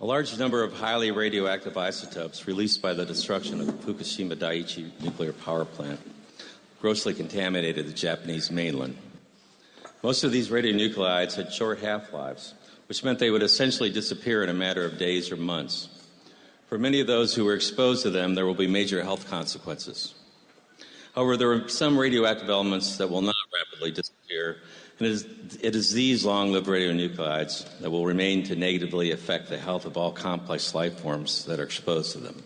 A large number of highly radioactive isotopes released by the destruction of the Fukushima Daiichi nuclear power plant grossly contaminated the Japanese mainland. Most of these radionuclides had short half-lives, which meant they would essentially disappear in a matter of days or months. For many of those who were exposed to them, there will be major health consequences. However, there are some radioactive elements that will not rapidly disappear, and it is these long-lived radionuclides that will remain to negatively affect the health of all complex life forms that are exposed to them.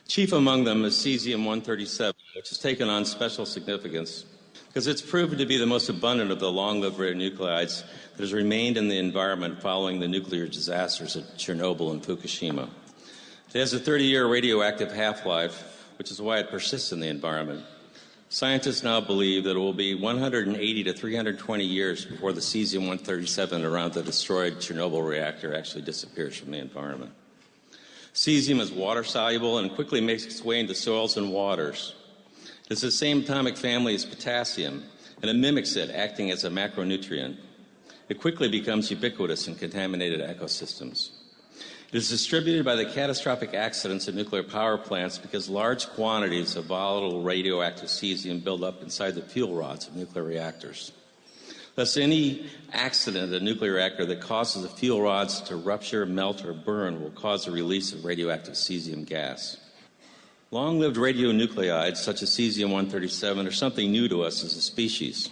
Chief among them is Cesium-137, which has taken on special significance because it's proven to be the most abundant of the long-lived radionuclides that has remained in the environment following the nuclear disasters at Chernobyl and Fukushima. It has a 30-year radioactive half-life, which is why it persists in the environment. Scientists now believe that it will be 180 to 320 years before the Cesium-137 around the destroyed Chernobyl reactor actually disappears from the environment. Cesium is water-soluble and quickly makes its way into soils and waters. It is the same atomic family as potassium, and it mimics it, acting as a macronutrient. It quickly becomes ubiquitous in contaminated ecosystems. It is distributed by the catastrophic accidents at nuclear power plants because large quantities of volatile radioactive cesium build up inside the fuel rods of nuclear reactors. Thus, any accident at a nuclear reactor that causes the fuel rods to rupture, melt, or burn will cause the release of radioactive cesium gas. Long-lived radionuclides, such as Cesium-137, are something new to us as a species.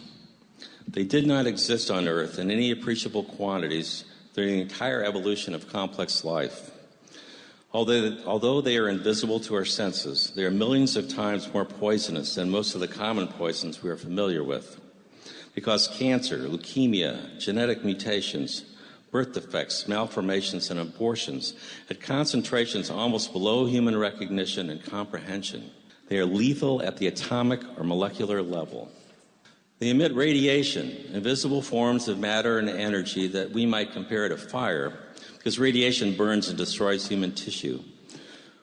They did not exist on Earth in any appreciable quantities during the entire evolution of complex life. Although they are invisible to our senses, they are millions of times more poisonous than most of the common poisons we are familiar with. They cause cancer, leukemia, genetic mutations, birth defects, malformations, and abortions at concentrations almost below human recognition and comprehension. They are lethal at the atomic or molecular level. They emit radiation, invisible forms of matter and energy that we might compare to fire, because radiation burns and destroys human tissue.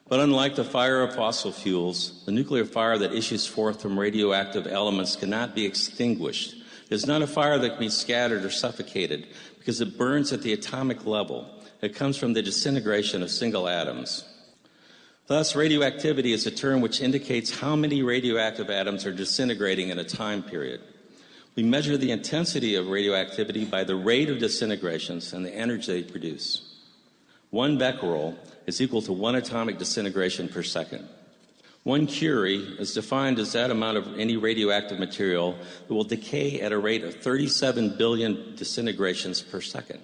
But unlike the fire of fossil fuels, the nuclear fire that issues forth from radioactive elements cannot be extinguished. It is not a fire that can be scattered or suffocated, because it burns at the atomic level. It comes from the disintegration of single atoms. Thus, radioactivity is a term which indicates how many radioactive atoms are disintegrating in a time period. We measure the intensity of radioactivity by the rate of disintegrations and the energy they produce. 1 becquerel is equal to 1 atomic disintegration per second. 1 curie is defined as that amount of any radioactive material that will decay at a rate of 37 billion disintegrations per second.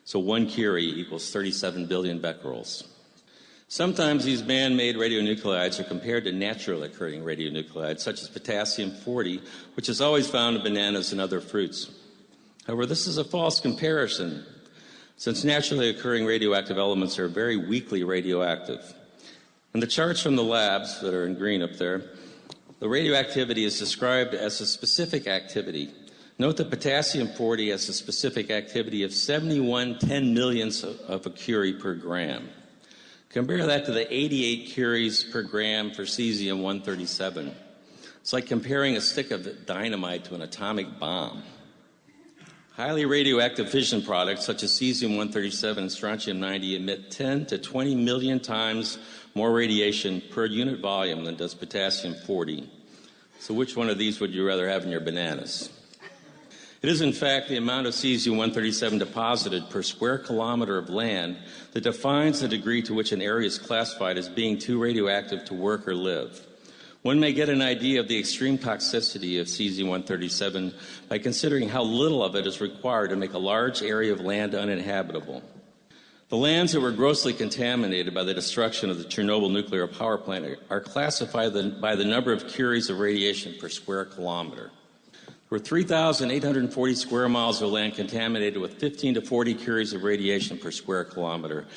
So 1 curie equals 37 billion becquerels. Sometimes these man-made radionuclides are compared to naturally occurring radionuclides, such as potassium-40, which is always found in bananas and other fruits. However, this is a false comparison, since naturally occurring radioactive elements are very weakly radioactive. In the charts from the labs that are in green up there, the radioactivity is described as a specific activity. Note that potassium-40 has a specific activity of 71 10-millionths of a curie per gram. Compare that to the 88 curies per gram for Cesium-137. It's like comparing a stick of dynamite to an atomic bomb. Highly radioactive fission products such as Cesium-137 and Strontium-90 emit 10 to 20 million times more radiation per unit volume than does potassium-40. So which one of these would you rather have in your bananas? It is, in fact, the amount of Cesium-137 deposited per square kilometer of land that defines the degree to which an area is classified as being too radioactive to work or live. One may get an idea of the extreme toxicity of Cesium-137 by considering how little of it is required to make a large area of land uninhabitable. The lands that were grossly contaminated by the destruction of the Chernobyl nuclear power plant are classified by the number of curies of radiation per square kilometer. There were 3,840 square miles of land contaminated with 15 to 40 curies of radiation per square kilometer.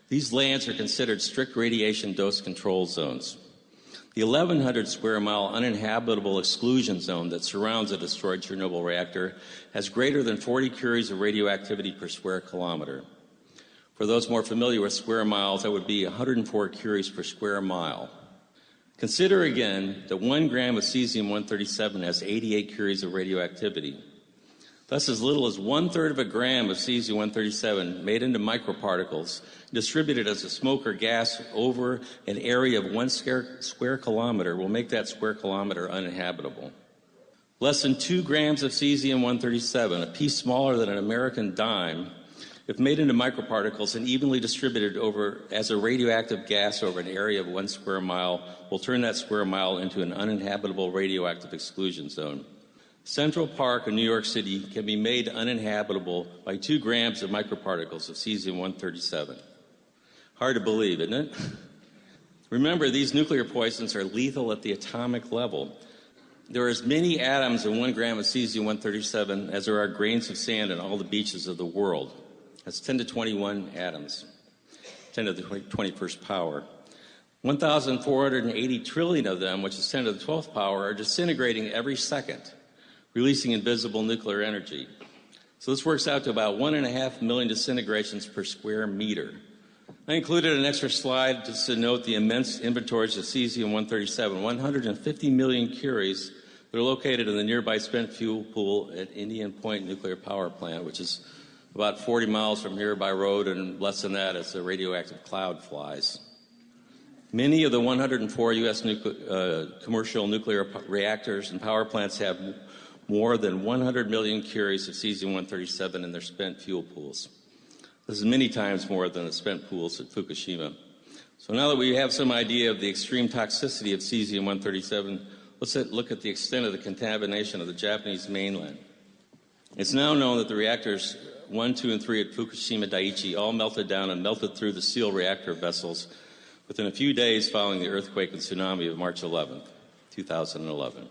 These lands are considered strict radiation dose control zones. The 1,100 square mile uninhabitable exclusion zone that surrounds a destroyed Chernobyl reactor has greater than 40 curies of radioactivity per square kilometer. For those more familiar with square miles, that would be 104 curies per square mile. Consider again that 1 gram of Cesium-137 has 88 curies of radioactivity. Thus, as little as 1/3 of a gram of Cesium-137 made into microparticles, distributed as a smoke or gas over an area of 1 square kilometer, will make that square kilometer uninhabitable. Less than 2 grams of Cesium-137, a piece smaller than an American dime, if made into microparticles and evenly distributed over as a radioactive gas over an area of 1 square mile, will turn that square mile into an uninhabitable radioactive exclusion zone. Central Park in New York City can be made uninhabitable by 2 grams of microparticles of Cesium-137. Hard to believe, isn't it? Remember, these nuclear poisons are lethal at the atomic level. There are as many atoms in 1 gram of Cesium-137 as there are grains of sand on all the beaches of the world. That's 10 to 21 atoms, 10 to the 21st power. 1,480 trillion of them, which is 10 to the 12th power, are disintegrating every second, releasing invisible nuclear energy. So this works out to about 1.5 million disintegrations per square meter. I included an extra slide just to note the immense inventories of Cesium-137, 150 million curies that are located in the nearby spent fuel pool at Indian Point Nuclear Power Plant, which is about 40 miles from here by road, and less than that as the radioactive cloud flies. Many of the 104 U.S. commercial nuclear reactors and power plants have more than 100 million curies of Cesium-137 in their spent fuel pools. This is many times more than the spent pools at Fukushima. So now that we have some idea of the extreme toxicity of Cesium-137, let's look at the extent of the contamination of the Japanese mainland. It's now known that the reactors 1, 2, and 3 at Fukushima Daiichi all melted down and melted through the sealed reactor vessels within a few days following the earthquake and tsunami of March 11, 2011.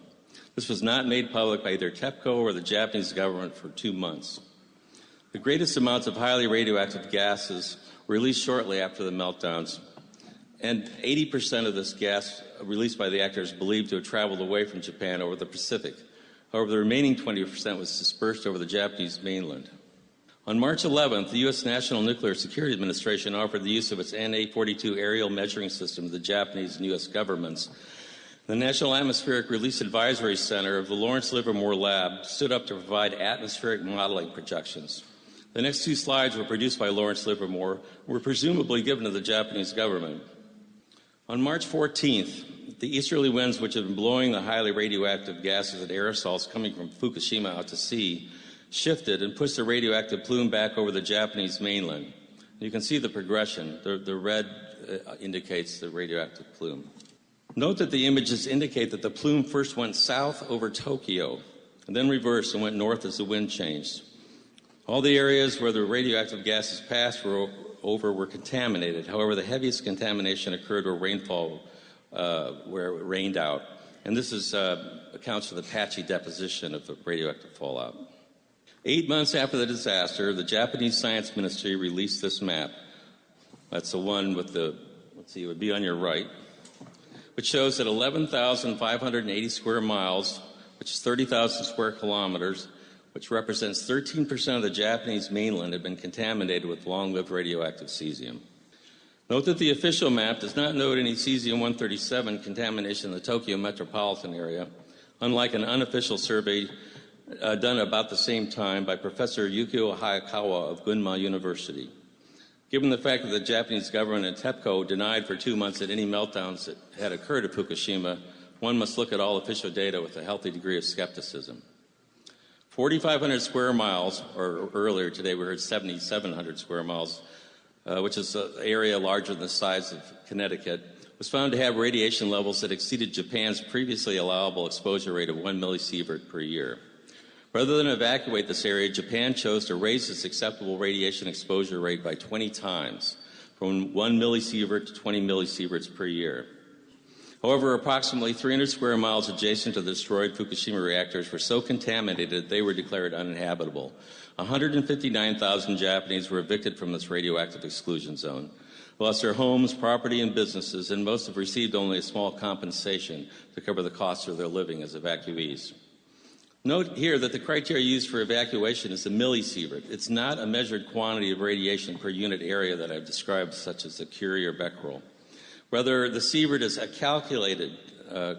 This was not made public by either TEPCO or the Japanese government for 2 months. The greatest amounts of highly radioactive gases were released shortly after the meltdowns, and 80% of this gas released by the reactor is believed to have traveled away from Japan over the Pacific. However, the remaining 20% was dispersed over the Japanese mainland. On March 11th, the U.S. National Nuclear Security Administration offered the use of its NA-42 aerial measuring system to the Japanese and U.S. governments. The National Atmospheric Release Advisory Center of the Lawrence Livermore Lab stood up to provide atmospheric modeling projections. The next 2 slides were produced by Lawrence Livermore and were presumably given to the Japanese government. On March 14th, the easterly winds which had been blowing the highly radioactive gases and aerosols coming from Fukushima out to sea shifted and pushed the radioactive plume back over the Japanese mainland. You can see the progression. The red indicates the radioactive plume. Note that the images indicate that the plume first went south over Tokyo and then reversed and went north as the wind changed. All the areas where the radioactive gases passed were contaminated. However, the heaviest contamination occurred where rainfall where it rained out. And this accounts for the patchy deposition of the radioactive fallout. 8 months after the disaster, the Japanese Science Ministry released this map. That's the one with the, let's see, it would be on your right, which shows that 11,580 square miles, which is 30,000 square kilometers, which represents 13% of the Japanese mainland, had been contaminated with long-lived radioactive cesium. Note that the official map does not note any Cesium-137 contamination in the Tokyo metropolitan area, unlike an unofficial survey done about the same time by Professor Yukio Hayakawa of Gunma University. Given the fact that the Japanese government and TEPCO denied for 2 months that any meltdowns that had occurred at Fukushima, one must look at all official data with a healthy degree of skepticism. 4,500 square miles, or earlier today we heard 7,700 square miles, which is an area larger than the size of Connecticut, was found to have radiation levels that exceeded Japan's previously allowable exposure rate of 1 millisievert per year. Rather than evacuate this area, Japan chose to raise its acceptable radiation exposure rate by 20 times, from 1 millisievert to 20 millisieverts per year. However, approximately 300 square miles adjacent to the destroyed Fukushima reactors were so contaminated they were declared uninhabitable. 159,000 Japanese were evicted from this radioactive exclusion zone, lost their homes, property, and businesses, and most have received only a small compensation to cover the costs of their living as evacuees. Note here that the criteria used for evacuation is the millisievert. It's not a measured quantity of radiation per unit area that I've described, such as the Curie or Becquerel. Rather, the sievert is a calculated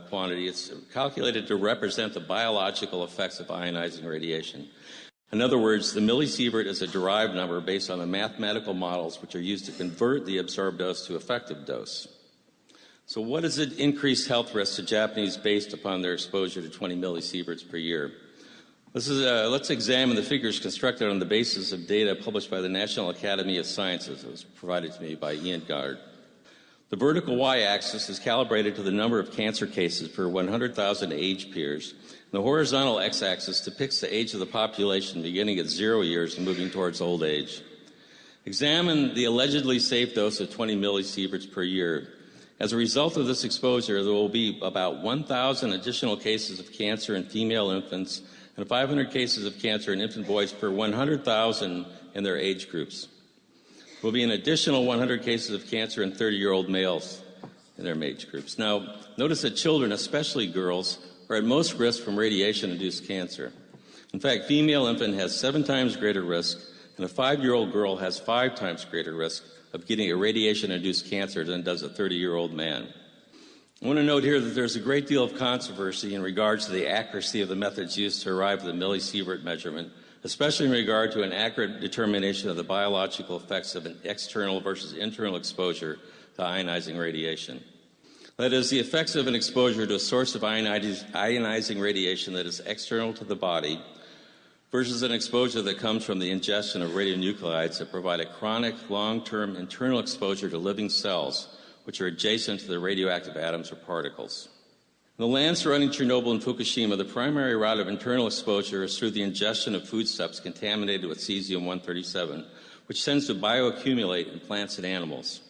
quantity. It's calculated to represent the biological effects of ionizing radiation. In other words, the millisievert is a derived number based on the mathematical models which are used to convert the absorbed dose to effective dose. So what is the increased health risk to Japanese based upon their exposure to 20 millisieverts per year? Let's examine the figures constructed on the basis of data published by the National Academy of Sciences. It was provided to me by Ian Goddard. The vertical y-axis is calibrated to the number of cancer cases per 100,000 age peers. And the horizontal x-axis depicts the age of the population beginning at 0 years and moving towards old age. Examine the allegedly safe dose of 20 millisieverts per year. As a result of this exposure, there will be about 1,000 additional cases of cancer in female infants and 500 cases of cancer in infant boys per 100,000 in their age groups. There will be an additional 100 cases of cancer in 30-year-old males in their age groups. Now, notice that children, especially girls, are at most risk from radiation-induced cancer. In fact, female infant has 7 times greater risk, and a 5-year-old girl has 5 times greater risk of getting a radiation-induced cancer than does a 30-year-old man. I want to note here that there's a great deal of controversy in regards to the accuracy of the methods used to arrive at the millisievert measurement, especially in regard to an accurate determination of the biological effects of an external versus internal exposure to ionizing radiation. That is, the effects of an exposure to a source of ionizing radiation that is external to the body versus an exposure that comes from the ingestion of radionuclides that provide a chronic, long-term internal exposure to living cells, which are adjacent to the radioactive atoms or particles. In the land surrounding Chernobyl and Fukushima, the primary route of internal exposure is through the ingestion of foodstuffs contaminated with Cesium-137, which tends to bioaccumulate in plants and animals.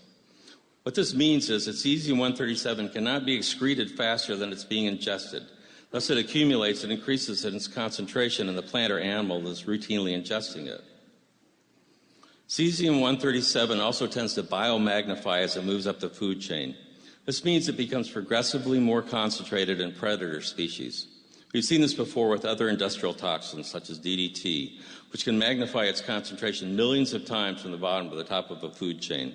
What this means is that Cesium-137 cannot be excreted faster than it's being ingested. Thus, it accumulates and increases in its concentration in the plant or animal that is routinely ingesting it. Cesium-137 also tends to biomagnify as it moves up the food chain. This means it becomes progressively more concentrated in predator species. We've seen this before with other industrial toxins, such as DDT, which can magnify its concentration millions of times from the bottom to the top of a food chain.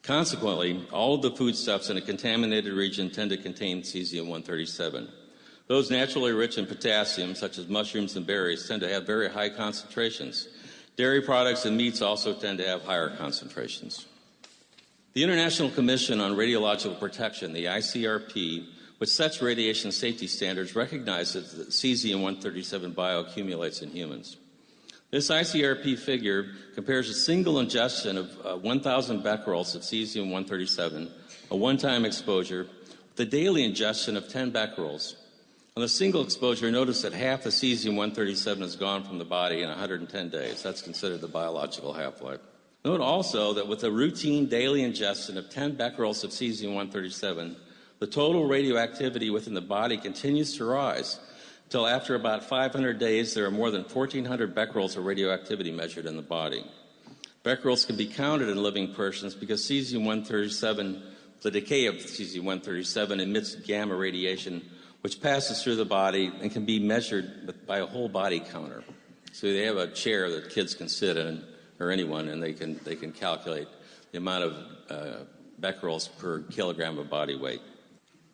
Consequently, all of the foodstuffs in a contaminated region tend to contain Cesium-137. Those naturally rich in potassium, such as mushrooms and berries, tend to have very high concentrations. Dairy products and meats also tend to have higher concentrations. The International Commission on Radiological Protection, the ICRP, which sets radiation safety standards, recognizes that Cesium-137 bioaccumulates in humans. This ICRP figure compares a single ingestion of 1,000 becquerels of Cesium-137, a one-time exposure, with the daily ingestion of 10 becquerels. On the single exposure, notice that half the Cesium-137 is gone from the body in 110 days. That's considered the biological half-life. Note also that with a routine daily ingestion of 10 becquerels of Cesium-137, the total radioactivity within the body continues to rise until after about 500 days there are more than 1,400 becquerels of radioactivity measured in the body. Becquerels can be counted in living persons because Cesium-137, the decay of Cesium-137 emits gamma radiation which passes through the body and can be measured by a whole body counter. So they have a chair that kids can sit in, or anyone, and they can calculate the amount of becquerels per kilogram of body weight.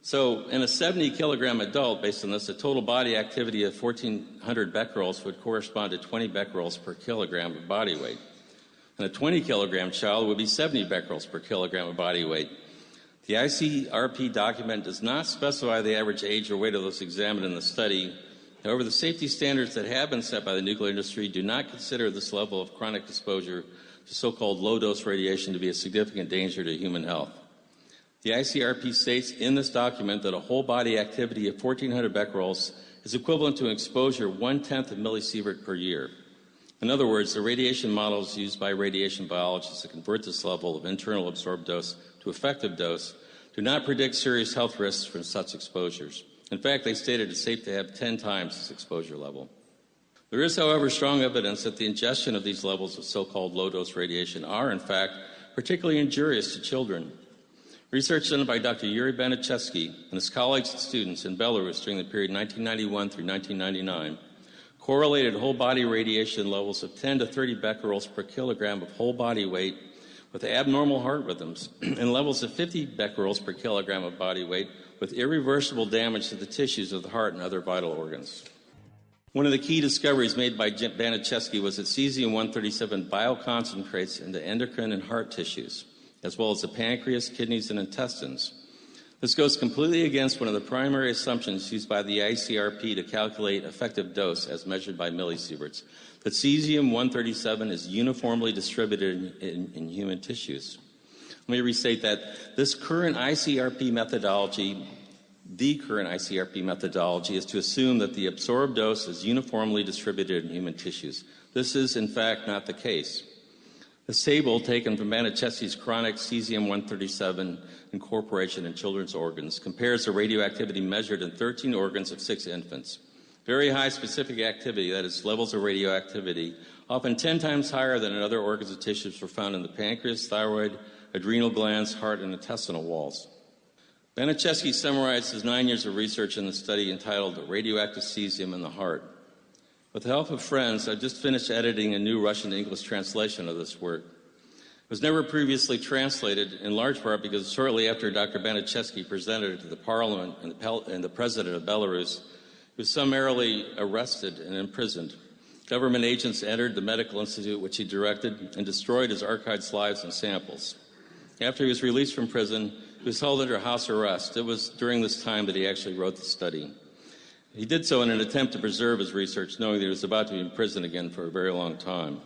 So in a 70-kilogram adult, based on this, the total body activity of 1,400 becquerels would correspond to 20 becquerels per kilogram of body weight. And a 20-kilogram child would be 70 becquerels per kilogram of body weight. The ICRP document does not specify the average age or weight of those examined in the study. However, the safety standards that have been set by the nuclear industry do not consider this level of chronic exposure to so-called low-dose radiation to be a significant danger to human health. The ICRP states in this document that a whole body activity of 1,400 becquerels is equivalent to an exposure 1/10 of millisievert per year. In other words, the radiation models used by radiation biologists to convert this level of internal absorbed dose to effective dose do not predict serious health risks from such exposures. In fact, they stated it's safe to have 10 times this exposure level. There is, however, strong evidence that the ingestion of these levels of so-called low-dose radiation are, in fact, particularly injurious to children. Research done by Dr. Yuri Baniszewski and his colleagues and students in Belarus during the period 1991 through 1999 correlated whole body radiation levels of 10 to 30 becquerels per kilogram of whole body weight with abnormal heart rhythms and levels of 50 becquerels per kilogram of body weight with irreversible damage to the tissues of the heart and other vital organs. One of the key discoveries made by Baniszewski was that Cesium-137 bioconcentrates into endocrine and heart tissues, as well as the pancreas, kidneys, and intestines. This goes completely against one of the primary assumptions used by the ICRP to calculate effective dose as measured by millisieverts, that Cesium-137 is uniformly distributed in human tissues. Let me restate that the current ICRP methodology is to assume that the absorbed dose is uniformly distributed in human tissues. This is, in fact, not the case. This table, taken from Baniszewski's chronic Cesium-137 incorporation in children's organs, compares the radioactivity measured in 13 organs of 6 infants. Very high specific activity, that is, levels of radioactivity, often 10 times higher than in other organs and tissues, were found in the pancreas, thyroid, adrenal glands, heart, and intestinal walls. Baniszewski summarized his 9 years of research in the study entitled Radioactive Cesium in the Heart. With the help of friends, I've just finished editing a new Russian-English translation of this work. It was never previously translated, in large part because shortly after Dr. Baniszewski presented it to the Parliament and the President of Belarus, he was summarily arrested and imprisoned. Government agents entered the medical institute which he directed and destroyed his archived slides and samples. After he was released from prison, he was held under house arrest. It was during this time that he actually wrote the study. He did so in an attempt to preserve his research, knowing that he was about to be in prison again for a very long time.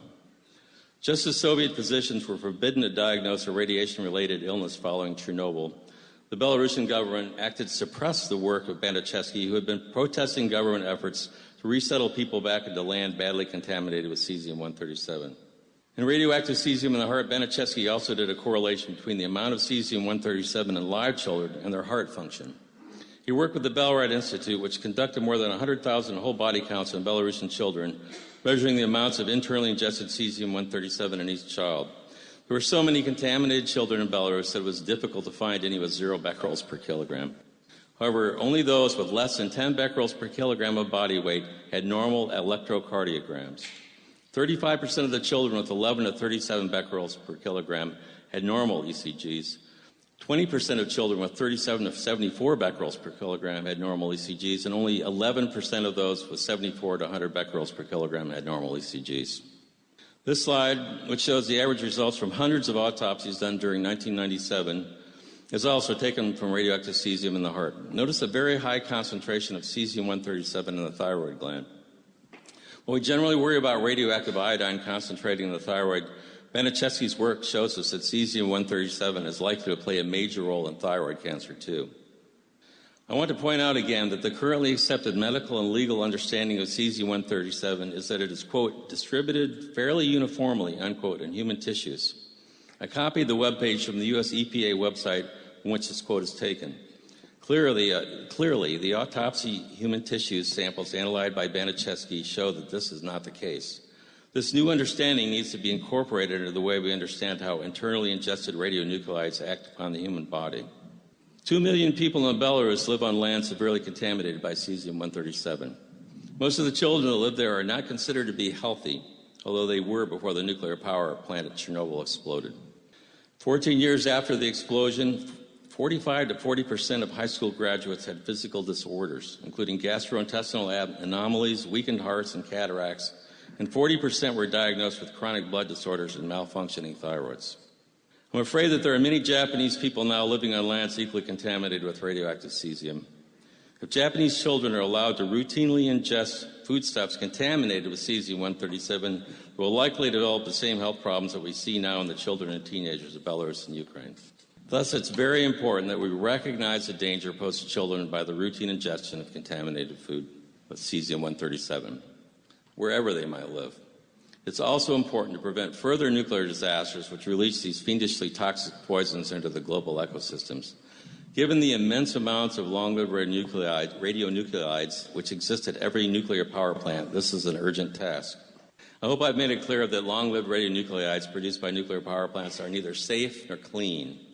Just as Soviet physicians were forbidden to diagnose a radiation-related illness following Chernobyl, the Belarusian government acted to suppress the work of Baniszewski, who had been protesting government efforts to resettle people back into land badly contaminated with Cesium-137. In radioactive cesium in the heart, Baniszewski also did a correlation between the amount of Cesium-137 in live children and their heart function. He worked with the Belrad Institute, which conducted more than 100,000 whole body counts on Belarusian children, measuring the amounts of internally ingested Cesium-137 in each child. There were so many contaminated children in Belarus that it was difficult to find any with 0 becquerels per kilogram. However, only those with less than 10 becquerels per kilogram of body weight had normal electrocardiograms. 35% of the children with 11 to 37 becquerels per kilogram had normal ECGs. 20% of children with 37 to 74 becquerels per kilogram had normal ECGs, and only 11% of those with 74 to 100 becquerels per kilogram had normal ECGs. This slide, which shows the average results from hundreds of autopsies done during 1997, is also taken from radioactive cesium in the heart. Notice a very high concentration of Cesium-137 in the thyroid gland. While we generally worry about radioactive iodine concentrating in the thyroid, Baniszewski's work shows us that Cesium-137 is likely to play a major role in thyroid cancer, too. I want to point out again that the currently accepted medical and legal understanding of Cesium-137 is that it is, quote, distributed fairly uniformly, unquote, in human tissues. I copied the webpage from the U.S. EPA website from which this quote is taken. Clearly, the autopsy human tissues samples analyzed by Baniszewski show that this is not the case. This new understanding needs to be incorporated into the way we understand how internally ingested radionuclides act upon the human body. 2 million people in Belarus live on land severely contaminated by Cesium-137. Most of the children that live there are not considered to be healthy, although they were before the nuclear power plant at Chernobyl exploded. 14 years after the explosion, 45 to 40% of high school graduates had physical disorders, including gastrointestinal anomalies, weakened hearts, and cataracts, and 40% were diagnosed with chronic blood disorders and malfunctioning thyroids. I'm afraid that there are many Japanese people now living on lands equally contaminated with radioactive cesium. If Japanese children are allowed to routinely ingest foodstuffs contaminated with Cesium-137, they will likely develop the same health problems that we see now in the children and teenagers of Belarus and Ukraine. Thus, it's very important that we recognize the danger posed to children by the routine ingestion of contaminated food with Cesium-137, wherever they might live. It's also important to prevent further nuclear disasters which release these fiendishly toxic poisons into the global ecosystems. Given the immense amounts of long-lived radionuclides which exist at every nuclear power plant, this is an urgent task. I hope I've made it clear that long-lived radionuclides produced by nuclear power plants are neither safe nor clean.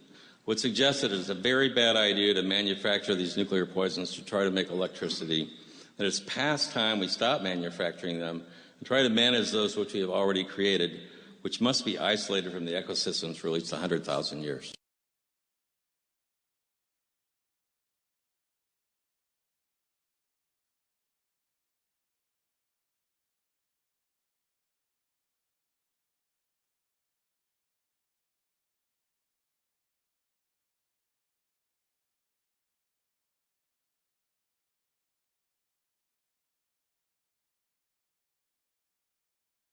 Would suggest that it is a very bad idea to manufacture these nuclear poisons to try to make electricity, that it's past time we stop manufacturing them and try to manage those which we have already created, which must be isolated from the ecosystems for at least 100,000 years.